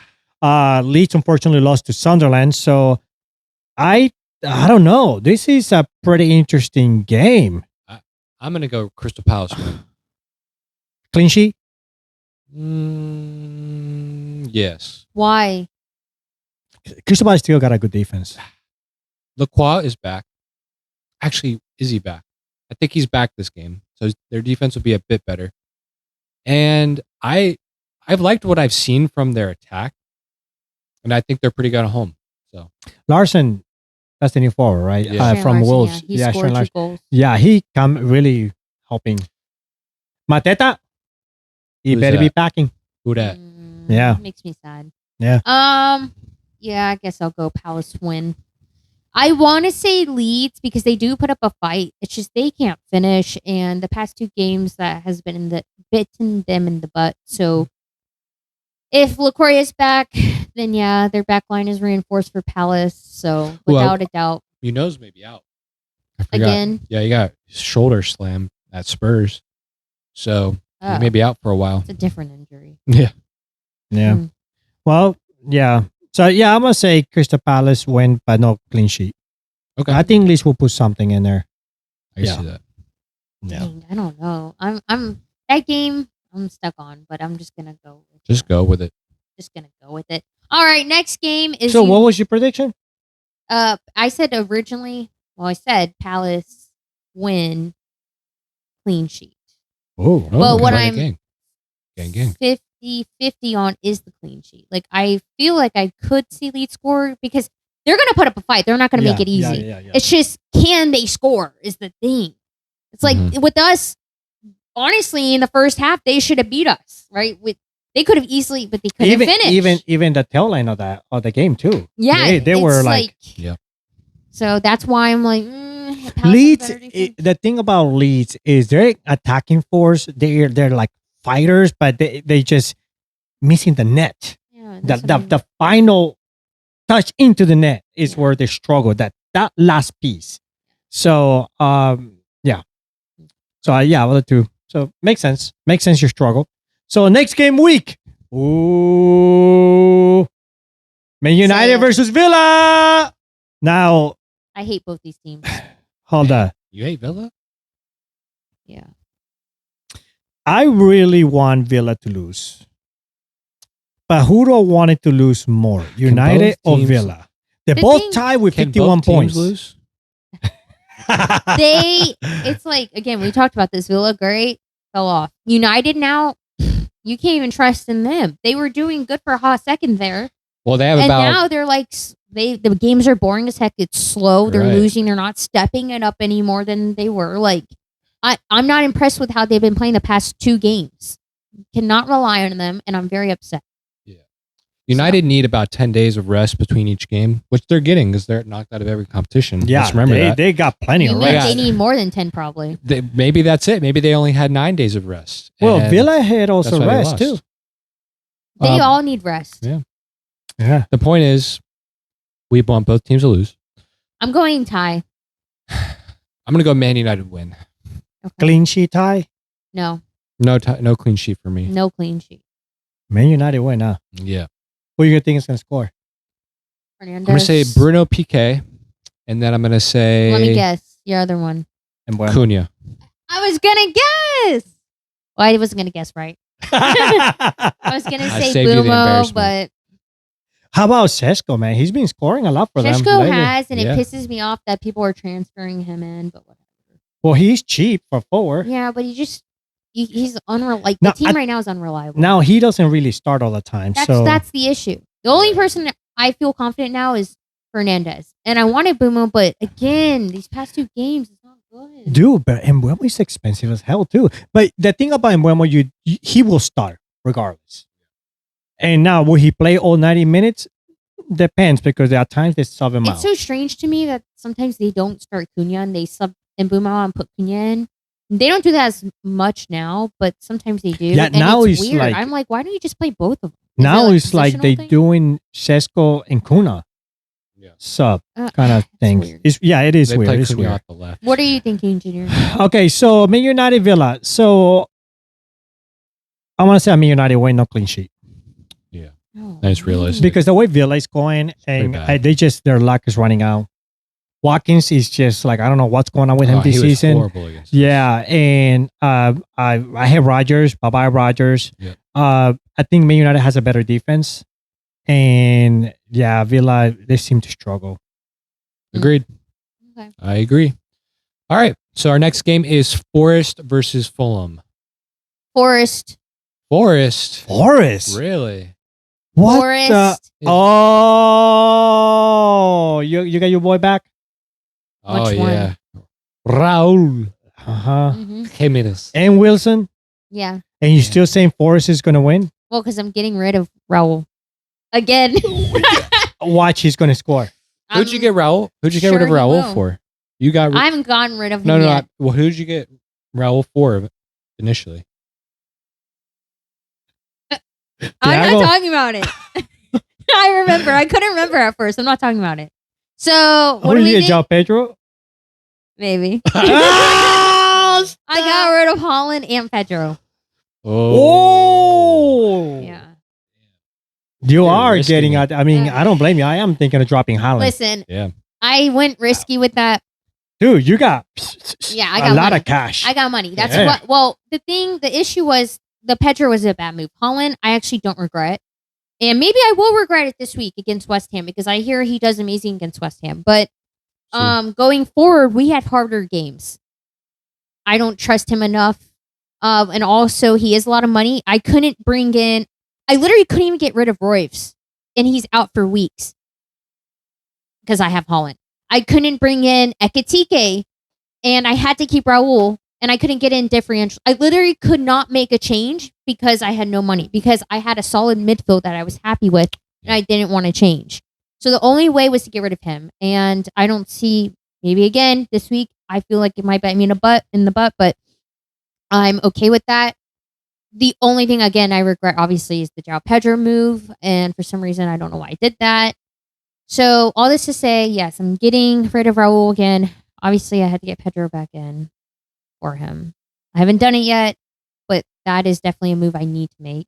Leeds unfortunately lost to Sunderland. So I don't know. This is a pretty interesting game. I'm gonna go Crystal Palace win. Clean sheet. Yes. Why? Crystal Palace still got a good defense. Lacroix is back. Actually, is he back? I think he's back this game. So their defense will be a bit better. And I've liked what I've seen from their attack. And I think they're pretty good at home. So Larson, that's the new forward, right? Yeah. From Larson, Wolves. Yeah, he scored Shane 2 goals. Yeah, he come really helping. Mateta, he Who's better be that? packing. Who that? Yeah. Makes me sad. Yeah. Yeah, I guess I'll go Palace win. I want to say Leeds because they do put up a fight. It's just they can't finish, and the past 2 games that has been bitten them in the butt. So if LaCroix is back, then yeah, their back line is reinforced for Palace. So without a doubt, Munoz may be out. I forgot. again, Yeah, he got shoulder slam at Spurs. So he may be out for a while. it's a different injury. Yeah. Yeah. Mm. Well, yeah. So, yeah, I'm going to say Crystal Palace win, but no clean sheet. Okay. I think Leeds will put something in there. I see that. Yeah. Dang, I don't know. I'm that game I'm stuck on, but I'm just gonna go with Just go with it. Just gonna go with it. All right, next game is So, what was your prediction? I said originally, I said Palace win clean sheet. Oh, Well, what okay. I'm Gang. 50-50 on is the clean sheet. Like, I feel like I could see Leeds score because they're going to put up a fight. They're not going to make it easy. Yeah. It's just, can they score is the thing. It's like with us, honestly, in the first half, they should have beat us, right? They could have easily, but they couldn't finish. Even the tail line of the game too. Yeah, they were like yeah. So that's why I'm like, Leeds. The thing about Leeds is they're attacking force. They're like fighters, but they just missing the net. Yeah, The final touch into the net is where they struggle. That last piece. So yeah. So yeah, well, the two. So makes sense. Makes sense. Your struggle. So next game week. Ooh, Man United versus Villa. Now I hate both these teams. hold on. You hate Villa? Yeah. I really want Villa to lose. But who do I want it to lose more? United or teams- Villa? They're The both thing- tied with Can 51 both teams points. lose? It's like, again, we talked about this. Villa, great, fell off. United now, you can't even trust in them. They were doing good for a hot second there. Well, they have And about now they're like, the games are boring as heck. It's slow. They're Right. losing. They're not stepping it up any more than they were. Like, I'm not impressed with how they've been playing the past 2 games. Cannot rely on them, and I'm very upset. United need about 10 days of rest between each game, which they're getting because they're knocked out of every competition. Yeah, Let's remember that. they got plenty You of mean rest. they need more than 10 probably. Maybe that's it. Maybe they only had 9 days of rest. Well, And Villa had that's also why they rest lost. too. They all need rest. yeah. Yeah. The point is, we want both teams to lose. I'm going tie. I'm going to go Man United win. Okay. Clean sheet tie. No No clean sheet for me. clean sheet. Man United win, huh? Yeah. Who do you think is going to score? Fernandez. I'm going to say Bruno Piqué, and then I'm going to say Let me guess. Your other one. And Bueno. Cunha. I was gonna guess. Well, I wasn't gonna guess right. I was gonna I say saved you the Bumo, embarrassment. but How about Sesko, man? He's been scoring a lot for them. Sheshko lately. has, and Yeah. it pisses me off that people are transferring him in. But whatever. Well, he's cheap for forward. Yeah, but he's unreliable. Like No, the team I- right now is unreliable. Now he doesn't really start all the time. That's the issue. The only person that I feel confident now is Fernandez, and I wanted Bumo, but again, these past 2 games, it's not good. Dude, but Mbeumo is expensive as hell too. But the thing about Mbeumo, he will start regardless. And now, will he play all 90 minutes? Depends, because there are times they sub him out. It's so strange to me that sometimes they don't start Cunha and they sub Bumo and put Cunha in. They don't do that as much now, but sometimes they do. Yeah, and now it's it's weird. like- I'm like, why don't you just play both of them? Is Now it it's like they positional thing? doing Sesko and Kuna Yeah. sub Uh, kind of it's thing. weird. It is They weird. play It's Cunha weird. off the left. What are you thinking, Junior? Okay, so Man United Villa. So I want to say Man United win, no clean sheet. Oh, I just realized. Because the way Villa is going, and bad. their luck is running out. Watkins is just like, I don't know what's going on with him Oh, this he was season. horrible against us. Yeah, and I have Rogers. Bye bye Rogers. Yep. I think Man United has a better defense. And yeah, Villa, they seem to struggle. Agreed. Okay. I agree. All right. So our next game is Forest versus Fulham. Forest. Forest. Really? What? Forest. Oh, you got your boy back? Oh, Which one? yeah. Raul Uh-huh. Jimenez. And Wilson? Yeah. And you're still saying Forest is going to win? Well, because I'm getting rid of Raul again. Watch, he's going to score. Who'd you get Raul? Who'd you get rid of sure he Raul will. for? You got I haven't gotten rid of him no. yet. Well, who'd you get Raul for initially? I'm Thiago. not talking about it. I remember. I couldn't remember at first. I'm not talking about it. So what Who do did we you get, think? João Pedro? Maybe. Ah, I got rid of Holland and Pedro. Oh. Yeah. You You're are risking getting it. out. I mean, I don't blame you. I am thinking of dropping Haaland. Listen, Yeah. I went risky with that. Dude, you got Yeah, I a got lot money. of cash. I got money. That's Yeah. what. Well, the issue was the Pedro was a bad move. Holland, I actually don't regret. And maybe I will regret it this week against West Ham because I hear he does amazing against West Ham. But going forward, we had harder games. I don't trust him enough. And also, he has a lot of money. I literally couldn't even get rid of Royves. And he's out for weeks because I have Holland. I couldn't bring in Ekitike. And I had to keep Raul. And I couldn't get in differential. I literally could not make a change because I had no money. Because I had a solid midfield that I was happy with. And I didn't want to change. So the only way was to get rid of him. And I don't see, maybe again this week, I feel like it might bite me in the butt, but I'm okay with that. The only thing, again, I regret, obviously, is the João Pedro move. And for some reason, I don't know why I did that. So all this to say, yes, I'm getting rid of Raul again. Obviously, I had to get Pedro back in for him. I haven't done it yet, but that is definitely a move I need to make.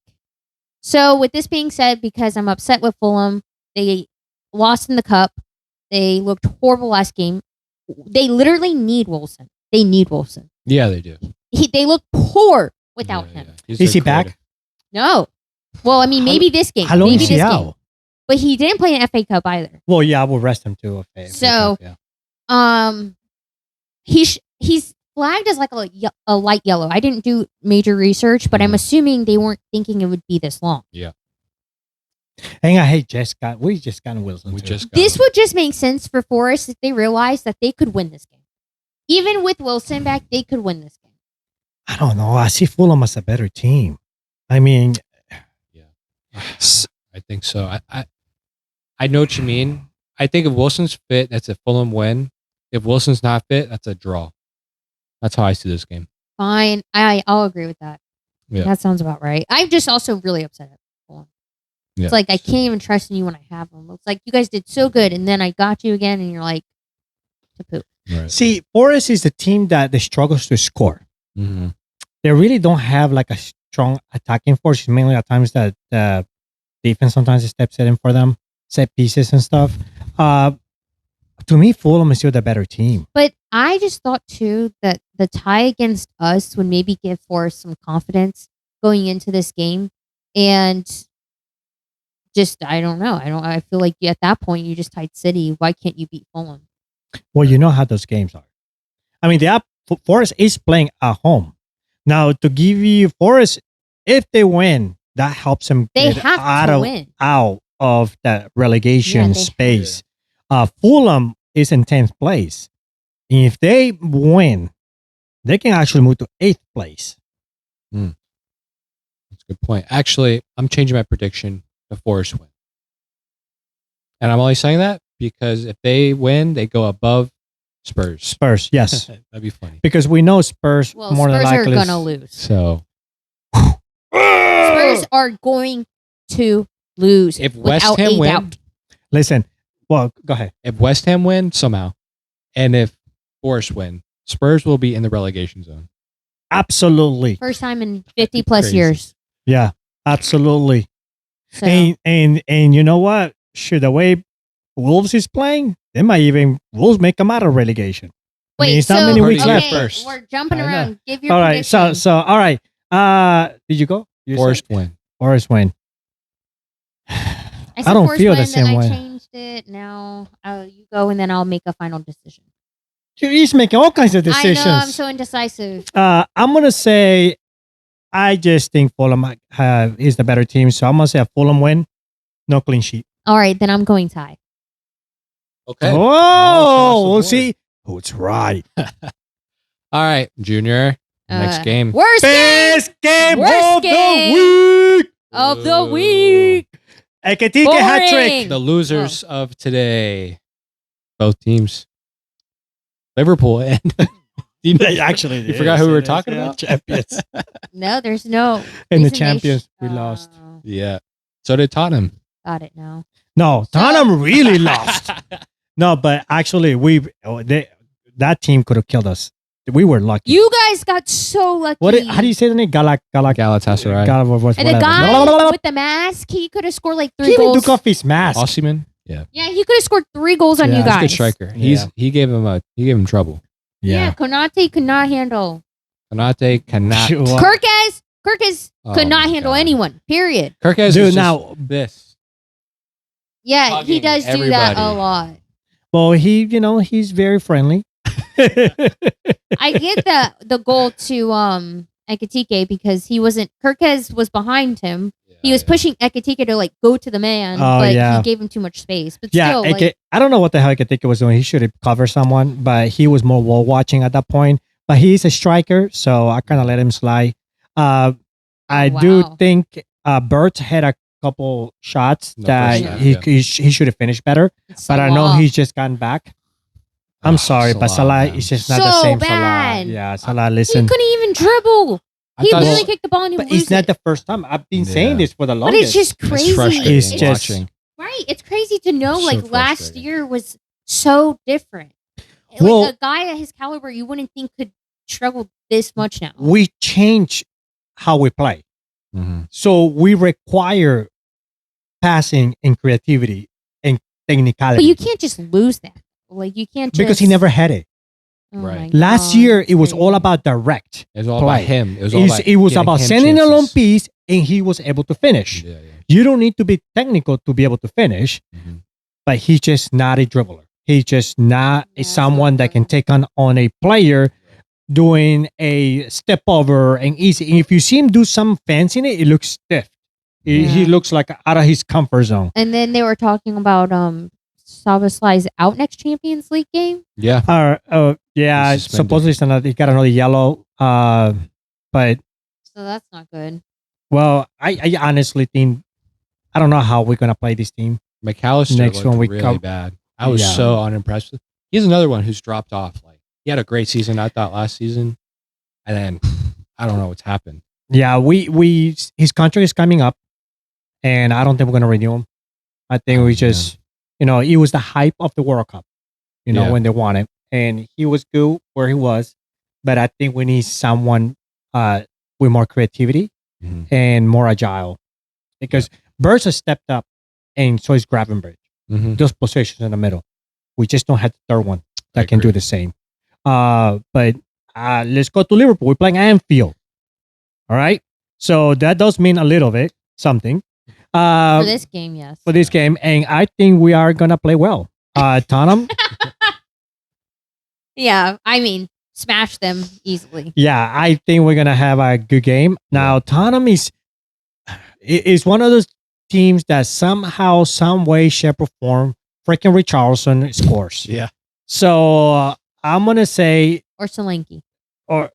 So with this being said, because I'm upset with Fulham, they lost in the cup. They looked horrible last game. They literally need Wilson. They need Wilson. Yeah, they do. They look poor without him. He's Is he their back? creative. No. Well, I mean, maybe this game. How long maybe is he this out? game. But he didn't play an FA Cup either. Well, yeah, I will rest him too. Okay. So, yeah. He's flagged as like a light yellow. I didn't do major research, but I'm assuming they weren't thinking it would be this long. Yeah. And I hate we just got Wilson. too. This would just make sense for Forest if they realized that they could win this game. Even with Wilson back, they could win this game. I don't know. I see Fulham as a better team. I mean, I think so. I know what you mean. I think if Wilson's fit, that's a Fulham win. If Wilson's not fit, that's a draw. That's how I see this game. Fine. I'll agree with that. Yeah. That sounds about right. I'm just also really upset at Fulham. Yeah. It's like I can't even trust in you when I have them. It's like you guys did so good, and then I got you again, and you're like, to poop. Right. see, Forest is the team that struggles to score. Mm-hmm. They really don't have like a strong attacking force. Mainly at times that the defense sometimes steps in for them, set pieces and stuff. To me, Fulham is still the better team. But I just thought too that the tie against us would maybe give Forrest some confidence going into this game, and just I don't know. I feel like at that point you just tied City. Why can't you beat Fulham? Well, you know how those games are. I mean, Forest is playing at home. Now, to give you Forest, if they win, that helps them They get have to win. out of that relegation Yeah, space. Fulham is in 10th place. And if they win, they can actually move to 8th place. That's a good point. Actually, I'm changing my prediction to Forest win. And I'm only saying that because if they win, they go above Spurs. Spurs, yes. That'd be funny. Because we know Spurs Well, more than Spurs are likely. gonna lose. So Spurs are going to lose. if West without Ham a win, doubt. Listen, well, go ahead. if West Ham win somehow, and if Forest win, Spurs will be in the relegation zone. Absolutely. First time in 50 plus crazy. years. Yeah, absolutely. So And you know what? Sure, the way Wolves is playing, Wolves make them out of relegation. I mean, wait, it's so not many weeks okay, left. first. we're jumping I know. around. Give your All right, prediction. so all right. Did you go? You Forest said? win. Forest win. I I said don't Force feel the win, same then way. I changed it. Now you go, and then I'll make a final decision. He's making all kinds of decisions. I know, I'm so indecisive. I'm gonna say, I just think Fulham is the better team, so I'm gonna say a Fulham win, no clean sheet. All right, then I'm going tie. Okay. Oh, All we'll across the see who's right. All right, Junior. Next game. Worst game Best game Worst of game. the week. of the week. Ekitike hat trick. Boring. The losers of today. Both teams. Liverpool and Actually, you forgot who we were talking about? Champions. No, there's no. And the reason they champions, we lost. Yeah. So did Tottenham. Got it now. No, Tottenham really lost. No, but actually, that team could have killed us. We were lucky. You guys got so lucky. How do you say the name? Galatasaray. And the guy with the mask, he could have scored like 3 He even goals. took off his mask. Osimhen. Yeah. Yeah, he could have scored 3 goals on you He's a guys. good striker. Yeah. He gave him trouble. Yeah, Konate could not handle. Konate cannot. Well, Kirkes Oh could not my handle God. anyone. Period. Kirkes Dude, is now- just this. Yeah, he Hugging does do that a everybody. lot. Well, he's very friendly. I get the goal to Ekitike because Kirkes was behind him. He was pushing Ekitike to like go to the man, Oh, but yeah. he gave him too much space. But Yeah, still, like, I don't know what the hell Ekitike was doing. He should have covered someone, but he was more wall watching at that point. But he's a striker, so I kind of let him slide. I do wow. think Bert had a couple shots In the that first half, he should have finished better. it's But I so know off. he's just gotten back. I'm sorry, but Salah man. is just not the So same bad. Salah. Yeah, Salah, He listen. couldn't even dribble. I He thought literally it kicked the ball and he But lose it's not it. the first time. I've been Yeah. saying this for the But longest. it's just was crazy. frustrating It's just- watching. Right? It's crazy to know So like last frustrating. year was so different. Well- Like a guy at his caliber, you wouldn't think could struggle this much now. We change how we play. Mhm. So we require passing and creativity and technicality. But you can't just lose that. Like you can't just, because he never had it. Oh Right. my Last God, year, it's it was crazy. all about direct. It was all Play. about him. It was It was getting about him sending a long chances. piece, and he was able to finish. Yeah, You don't need to be technical to be able to finish, Mhm. but he's just not a dribbler. He's just not Yeah, someone that can take on a player doing a step over and easy. And if you see him do some fancy in it, it looks stiff. He Yeah. looks like out of his comfort zone. And then they were talking about Szoboszlai's out next Champions League game. Yeah. Yeah, He's suspended. supposedly he got another yellow. But So that's not good. well, I honestly think I don't know how we're gonna play this team. McAllister Next looked one we really come- bad. I was Yeah. so unimpressed with. He's another one who's dropped off. Like he had a great season, I thought, last season, and then I don't know what's happened. Yeah, his contract is coming up, and I don't think we're gonna renew him. I think Oh, we just it was the hype of the World Cup, Yeah. when they won it, and he was good where he was, but I think we need someone with more creativity Mhm. and more agile, because Burns has stepped up, and so is Gravenbridge. Mhm. Those positions in the middle. We just don't have the third one I that can do agree. the same. But let's go to Liverpool. We're playing Anfield. All right. So that does mean a little bit, something. For this game, yes. For this game. And I think we are going to play well. Tottenham, Yeah, I mean, smash them easily. yeah, I think we're going to have a good game. Now, Tottenham is one of those teams that somehow, some way, shape, or form, freaking Richarlison scores. Yeah. So I'm going to say, Or Solanke. or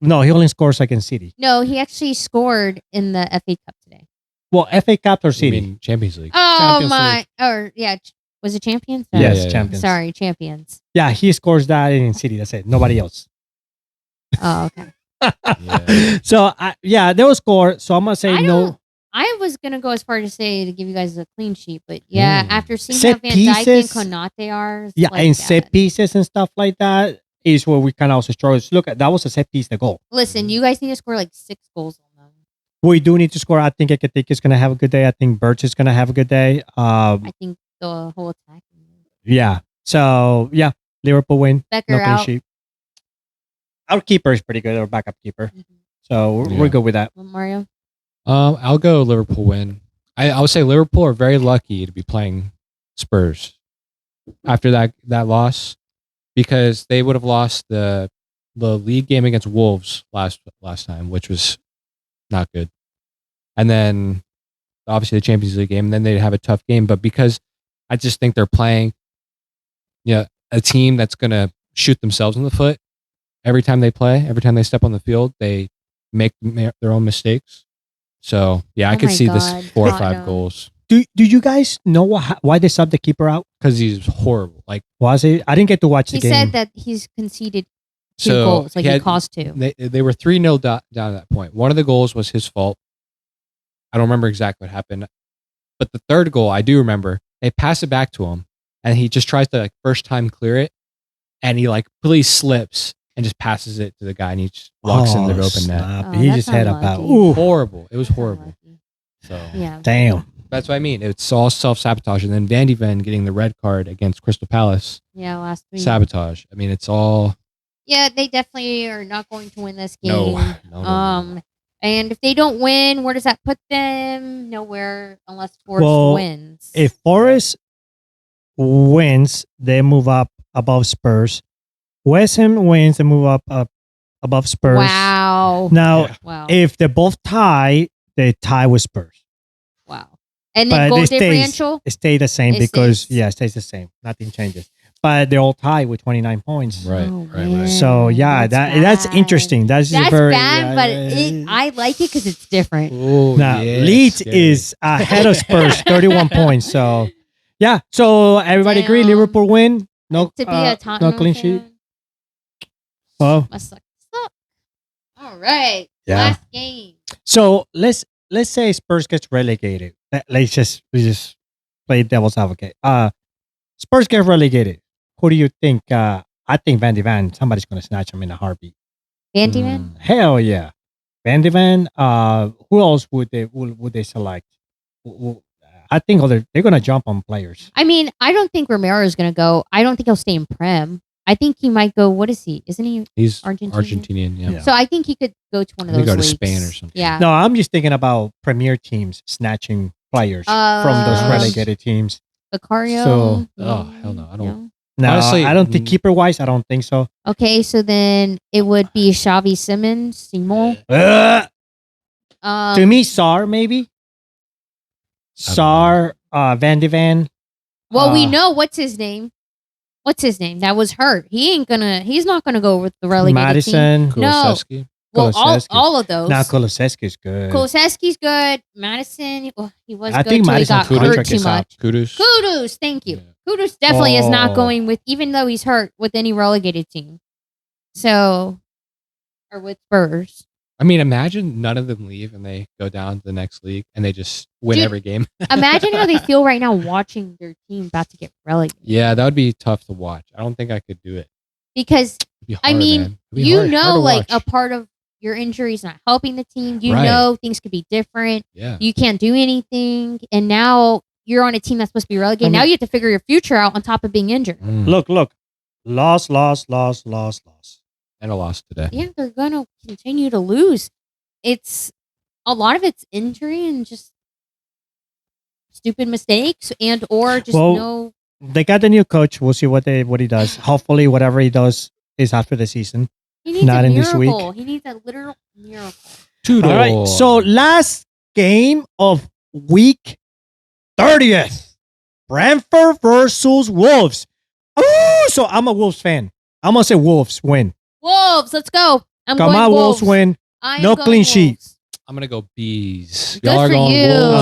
no, he only scores against City. No, he actually scored in the FA Cup today. Well, FA Cup or I City? mean, Champions League. Oh Champions my! League. Or yeah, was it Champions? Yeah, Yes, yeah, yeah. champions. Sorry, Champions. Yeah, he scores that in City. That's it. Nobody else. Oh, okay. Yeah. So, they will score. So I'm going to say I no. don't. I was gonna go as far to say to give you guys a clean sheet, but yeah, Mm. after seeing Set how Van Dijk and pieces. Konate are, it's Yeah, like and that. set pieces and stuff like that is where we kind of also struggle. Look, that was a set piece, the goal. Listen, you guys need to score like 6 goals on them. We do need to score. I think Ekitike is going to have a good day. I think Birch is going to have a good day. I think the whole attack. Yeah. So, yeah, Liverpool win. Becker No clean out. sheet. Our keeper is pretty good, our backup keeper. Mhm. So Yeah. we're good with that. Well, Mario. I'll go Liverpool win. I would say Liverpool are very lucky to be playing Spurs after that loss, because they would have lost the league game against Wolves last time, which was not good. And then obviously the Champions League game, and then they'd have a tough game. But because I just think they're playing a team that's going to shoot themselves in the foot every time they play, every time they step on the field, they make their own mistakes. So, yeah, I could see this 4 or 5 goals. Do you guys know why they subbed the keeper out? Because he's horrible. Like, was it? I didn't get to watch the He game. said that he's conceded 2 goals, like he caused 2. They were 3-0 down at that point. One of the goals was his fault. I don't remember exactly what happened. But the third goal, I do remember. They pass it back to him, and he just tries to first time clear it, and he really slips and just passes it to the guy, and he just walks in the open net. Oh, he that's just had unlucky. about ooh. Horrible. It was horrible. So Yeah. Damn. that's what I mean. It's all self-sabotage. And then Van de Ven getting the red card against Crystal Palace. Yeah, last week. Sabotage. I mean, it's all... Yeah, they definitely are not going to win this No. game. No. And if they don't win, where does that put them? Nowhere, unless Forest wins. If Forest wins, they move up above Spurs. West Ham wins, they move up above Spurs. Wow. Now, Wow. if they both tie, they tie with Spurs. Wow. And then goal differential? It stays the same It because, stays. it stays the same. Nothing changes. But they're all tied with 29 points. Right. man. So, yeah, that's bad. interesting. That's very bad, but I like it because it's different. Oh, now, yeah, Leeds scary. is ahead of Spurs, 31 points. So, yeah. So, everybody agree? Damn. Liverpool win? No, To be a Tottenham no clean sheet? fan, Well, must suck. All right. Yeah. Last game. so let's say Spurs gets relegated. Let's just play devil's advocate. Spurs get relegated. Who do you think? I think Van de Ven. Somebody's gonna snatch him in a heartbeat. Van de Ven? Hell yeah, Van de Ven. Who else would they select? I think they're gonna jump on players. I mean, I don't think Romero is going to go. I don't think he'll stay in Prem. I think he might go. What is he? Isn't he? He's Argentinian? Argentinian, yeah. Yeah. So I think he could go to one of He could those go to leagues. Spain or something. Yeah. No, I'm just thinking about Premier teams snatching players from those relegated teams. Vicario. So- Oh, hell no. I don't. No, Honestly, I don't think keeper wise. I don't think so. Okay, so then it would be Xavi Simon. To me, Sar maybe. Sar, Van de Ven. Well, we know what's his name. What's his name? That was hurt. He's not gonna go with the relegated team. Madison. Kulusevski. Well, Kulusevski. all of those. Now Kulusevski's good. Kulusevski's good. Madison, well, he was I good think till he Madison's got hurt contract too is up. much. Kudus. Kudus, thank you. Yeah. Kudus definitely is not Oh. going with, even though he's hurt, with any relegated team. So, or with Spurs. I mean, imagine none of them leave and they go down to the next league and they just win Dude, every game. Imagine how they feel right now watching their team about to get relegated. Yeah, that would be tough to watch. I don't think I could do it. Because It'd be hard, I mean, man. It'd be you hard know, to like watch. a part of your injury is not helping the team. You Right. know things could be different. Yeah. You can't do anything, and now you're on a team that's supposed to be relegated. I mean- Now you have to figure your future out on top of being injured. Mm. Look. Loss. And a loss today. Yeah, they're gonna continue to lose. It's a lot of it's injury and just stupid mistakes and or just Well, no. They got the new coach. We'll see what he does. Hopefully, whatever he does is after the season. He needs not a in this miracle. week. He needs a literal miracle. Tudor. All right. So last game of week 30th, Brentford versus Wolves. Ooh, so I'm a Wolves fan. I'm gonna say Wolves win. Wolves, let's go. I'm Come going on, Wolves win. I'm No going clean sheet. Wolves. I'm going to go bees. Good Y'all are for going you. Wolves.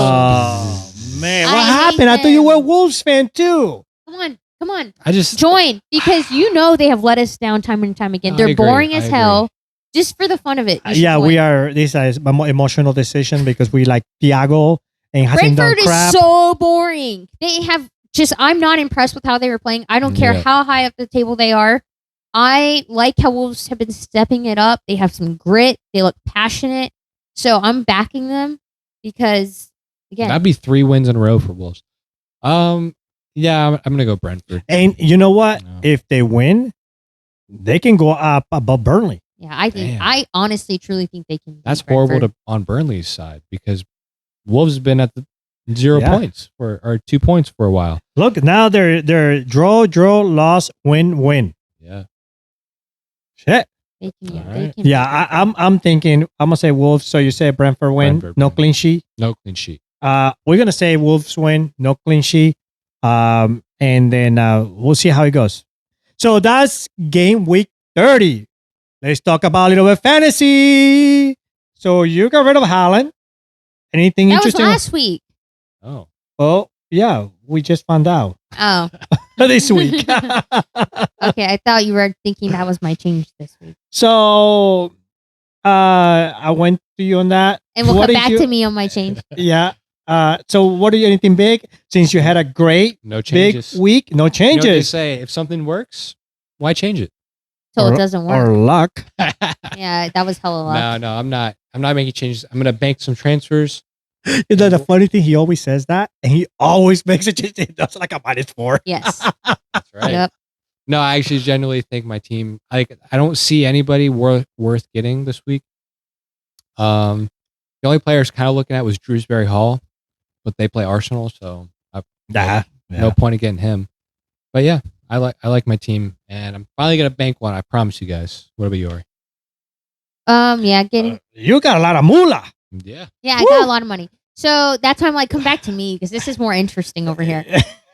Oh man, I what hate happened? I thought you were a them. Wolves fan too. Come on. I just... Join because you know they have let us down time and time again. I They're agree. boring I as agree. hell. Just for the fun of it. you should Yeah, join. we are. This is a more emotional decision because we like Thiago and hasn't done Brentford crap. is so boring. They have just. I'm not impressed with how they were playing. I don't care Yeah. how high up the table they are. I like how Wolves have been stepping it up. They have some grit. They look passionate. So I'm backing them because again, That'd be 3 wins in a row for Wolves. Yeah, I'm going to go Brentford. And you know what? No. If they win, they can go up above Burnley. yeah, I think Damn. I honestly truly think they can. beat That's horrible Brentford. on Burnley's side because Wolves have been at the 0 Yeah. points or 2 points for a while. Look, now they're draw, loss, win. Yeah. Shit. They can, All they right. can Yeah, I'm thinking I'm gonna say Wolves. So you say Brentford win, Brentford no win. clean sheet. No clean sheet. We're gonna say Wolves win, no clean sheet. And then we'll see how it goes. So that's game week 30. Let's talk about a little bit of fantasy. So you got rid of Haaland. Anything That was interesting? last week. Oh. Oh, yeah, we just found out Oh, this week. okay. I thought you were thinking that was my change this week. So I went to you on that. And we'll What come did back you- to me on my change. Yeah. So what are you anything big? Since you had a great No big changes. week, no You know what they changes. say, if something works, why change it? So Or- it doesn't Or work. luck. Yeah, that was hella luck. No, I'm not making changes. I'm gonna bank some transfers. You know the funny thing, he always says that, and he always makes it just that's like a -4. Yes. That's right. Yep. No, I actually genuinely think my team. I don't see anybody worth getting this week. The only player I was kind of looking at was Shrewsbury Hall, but they play Arsenal, so no point in getting him. But yeah, I like my team, and I'm finally gonna bank one. I promise you guys. What about you? Yeah, getting. You got a lot of moolah. Yeah. Yeah, I got a lot of money. So that's why I'm like, come back to me because this is more interesting over here.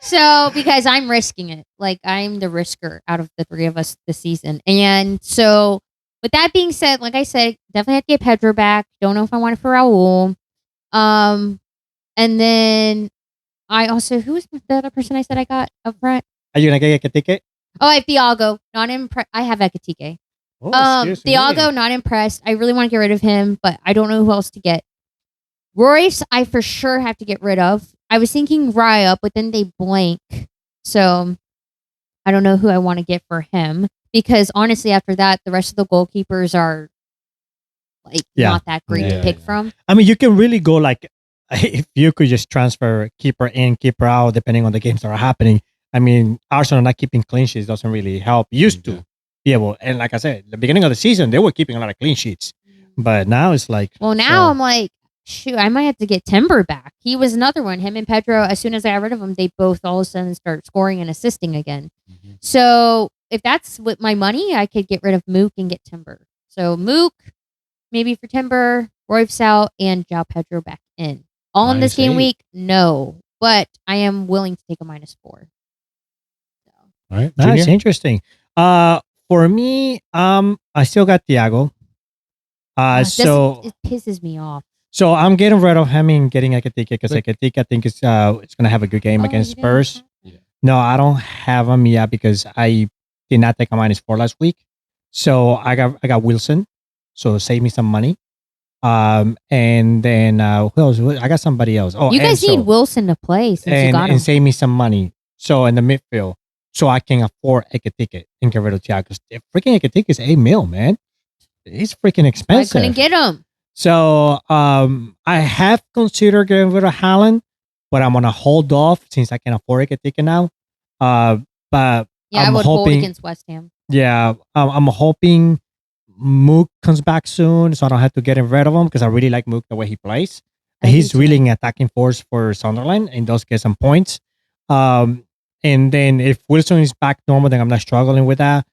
So because I'm risking it, like I'm the risker out of the three of us this season, and so with that being said, like I said, definitely have to get Pedro back. Don't know if I want it for Raul. And then I also who was the other person I said I got up front? Are you gonna get a ticket? Oh, I have Thiago. Not impressed. I have Ekatike. Oh, excuse me. Thiago, not impressed. I really want to get rid of him, but I don't know who else to get. Royce, I for sure have to get rid of. I was thinking Raya, but then they blank. So I don't know who I want to get for him because honestly, after that, the rest of the goalkeepers are like not that great to Yeah, pick yeah. from. I mean, you can really go like if you could just transfer keeper in, keeper out, depending on the games that are happening. I mean, Arsenal not keeping clean sheets doesn't really help. Used to be able, and like I said, the beginning of the season they were keeping a lot of clean sheets, but now it's like Well, now so- I'm like, shoot, I might have to get Timber back. He was another one. Him and Pedro, as soon as I got rid of them, they both all of a sudden start scoring and assisting again. Mhm. So if that's with my money, I could get rid of Mook and get Timber. So Mook, maybe for Timber, Royce out, and João Pedro back in. All in this game -8. week? No. But I am willing to take a -4. So. All right. That's Junior? interesting. For me, I still got Thiago. It pisses me off. So I'm getting rid of him and getting Ekatike because But- Ekatike I think it's gonna have a good game Oh, against you didn't Spurs. have that? No, I don't have him yet because I did not take a -4 last week. So I got Wilson. So save me some money. And then who else? I got somebody else. Oh, You guys Enzo. need Wilson to play since you got him. and save me some money. So in the midfield, so I can afford Ekatike and get rid of Thiago. Because freaking Ekatike is $8 million, man. It's freaking I expensive. couldn't get him. So I have considered getting rid of Haaland, but I'm gonna hold off since I can afford Ekatike now. But Yeah, I I'm would hold hoping- against West Ham. yeah, I'm hoping Mook comes back soon, so I don't have to get rid of him because I really like Mook the way he plays. I And do he's too. really an attacking force for Sunderland and does get some points. And then if Wilson is back normal, then I'm not struggling with that.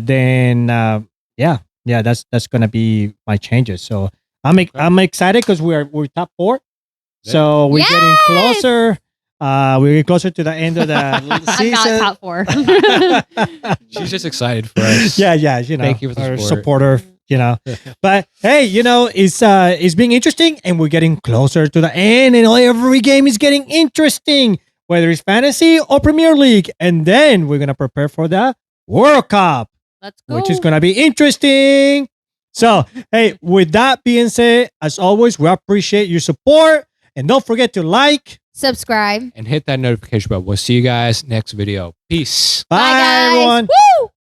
Then that's gonna be my changes. So I'm excited because we're top 4. So we're getting Yes! closer. We're getting closer to the end of the I'm season. not top 4. She's just excited for us. yeah, you know, Thank you for the our support. supporter, you know. But hey, you know, it's being interesting, and we're getting closer to the end, and every game is getting interesting, whether it's fantasy or Premier League, and then we're gonna prepare for the World Cup, Let's go. which is gonna be interesting. So, hey, with that being said, as always, we appreciate your support, and don't forget to like. Subscribe. And hit that notification bell. We'll see you guys next video. Peace. Bye Bye, guys. everyone. Woo!